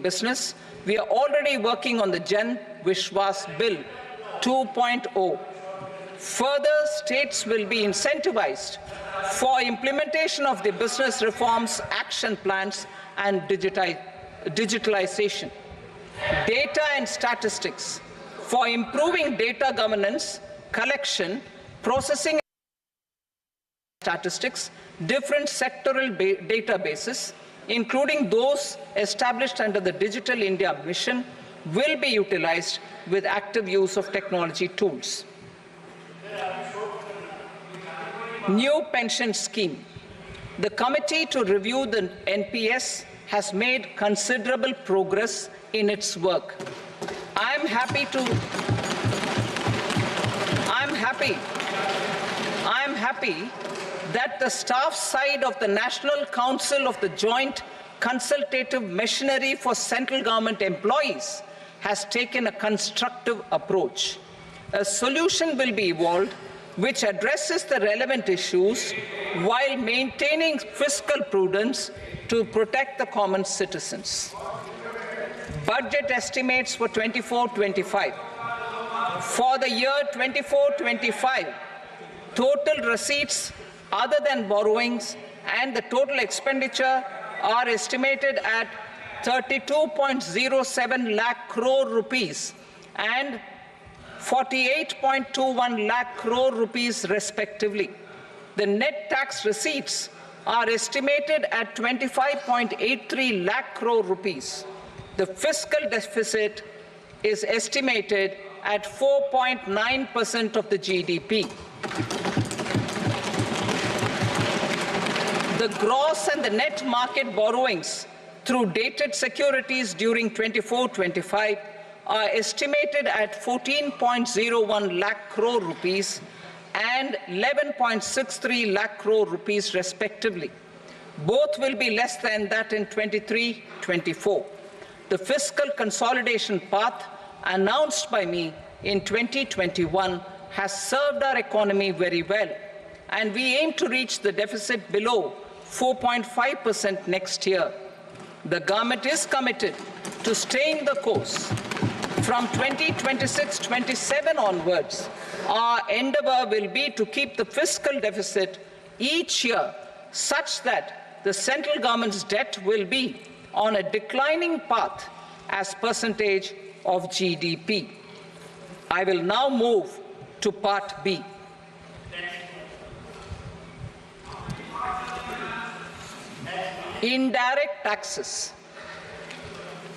business, we are already working on the Jan Vishwas Bill 2.0. Further, states will be incentivized for implementation of the business reforms, action plans, and digitalization. Data and statistics for improving data governance, collection, processing statistics, different sectoral databases, including those established under the Digital India Mission, will be utilized with active use of technology tools. New pension scheme. The committee to review the NPS has made considerable progress in its work. I am happy that the staff side of the National Council of the Joint Consultative Machinery for Central Government Employees has taken a constructive approach. A solution will be evolved which addresses the relevant issues while maintaining fiscal prudence to protect the common citizens. Budget estimates for 24-25. For the year 24-25, total receipts other than borrowings and the total expenditure are estimated at 32.07 lakh crore rupees and 48.21 lakh crore rupees respectively. The net tax receipts are estimated at 25.83 lakh crore rupees. The fiscal deficit is estimated at 4.9% of the GDP. The gross and the net market borrowings through dated securities during 24-25 are estimated at 14.01 lakh crore rupees and 11.63 lakh crore rupees respectively. Both will be less than that in 23-24. The fiscal consolidation path announced by me in 2021 has served our economy very well, and we aim to reach the deficit below 4.5% next year. The government is committed to staying the course. From 2026-27 onwards, our endeavor will be to keep the fiscal deficit each year such that the central government's debt will be on a declining path as percentage of GDP. I will now move to Part B. Indirect taxes.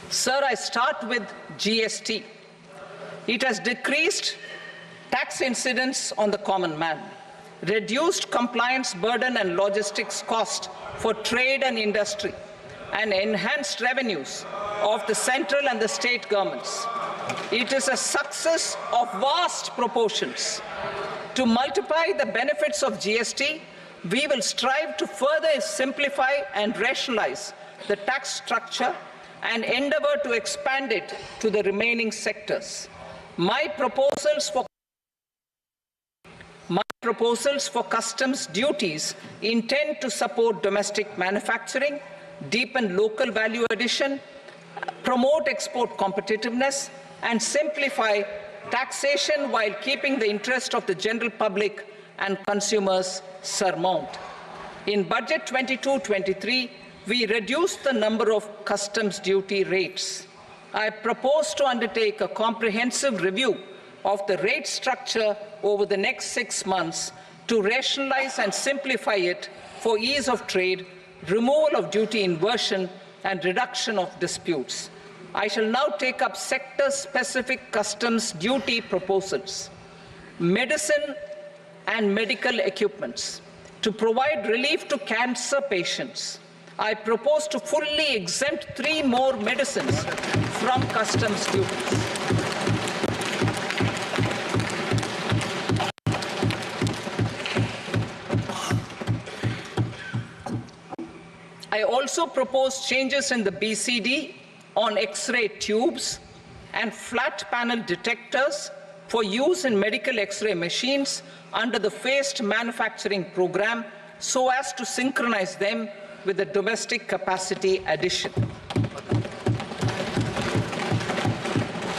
Sir, I start with GST. It has decreased tax incidence on the common man, reduced compliance burden and logistics cost for trade and industry, and enhanced revenues of the central and the state governments. It is a success of vast proportions. To multiply the benefits of GST, we will strive to further simplify and rationalize the tax structure and endeavor to expand it to the remaining sectors. My proposals for customs duties intend to support domestic manufacturing, deepen local value addition, promote export competitiveness, and simplify taxation while keeping the interest of the general public and consumers surmount. In Budget 22-23, we reduced the number of customs duty rates. I propose to undertake a comprehensive review of the rate structure over the next 6 months to rationalize and simplify it for ease of trade, removal of duty inversion, and reduction of disputes. I shall now take up sector-specific customs duty proposals. Medicine and medical equipments. To provide relief to cancer patients, I propose to fully exempt 3 more medicines from customs duties. I also propose changes in the BCD on X-ray tubes and flat panel detectors for use in medical X-ray machines under the phased manufacturing program so as to synchronize them with the domestic capacity addition.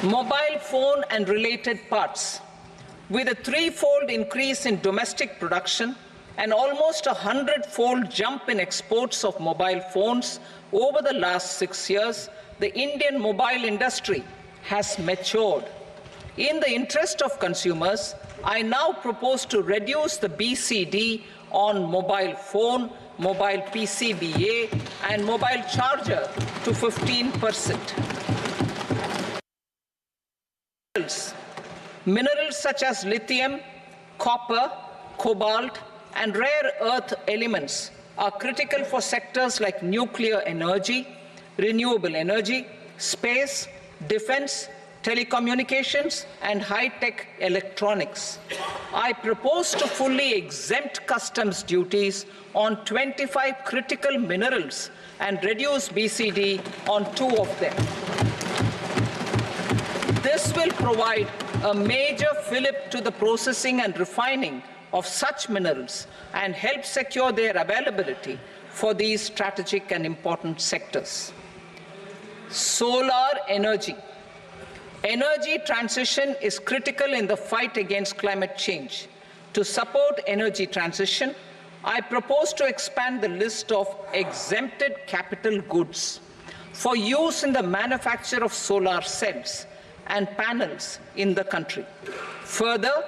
Mobile phone and related parts. With a threefold increase in domestic production and almost 100-fold jump in exports of mobile phones over the last 6 years, the Indian mobile industry has matured. In the interest of consumers, I now propose to reduce the BCD on mobile phone, mobile PCBA, and mobile charger to 15%. Minerals such as lithium, copper, cobalt, and rare earth elements are critical for sectors like nuclear energy, renewable energy, space, defense, telecommunications, and high-tech electronics. I propose to fully exempt customs duties on 25 critical minerals and reduce BCD on 2 of them. This will provide a major fillip to the processing and refining of such minerals and help secure their availability for these strategic and important sectors. Solar energy. Energy transition is critical in the fight against climate change. To support energy transition, I propose to expand the list of exempted capital goods for use in the manufacture of solar cells and panels in the country. Further,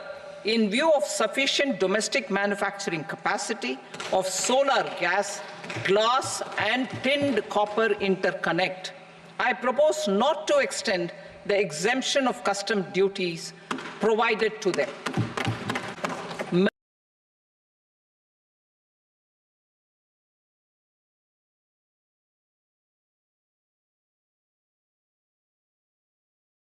in view of sufficient domestic manufacturing capacity of solar gas, glass, and tinned copper interconnect, I propose not to extend the exemption of custom duties provided to them.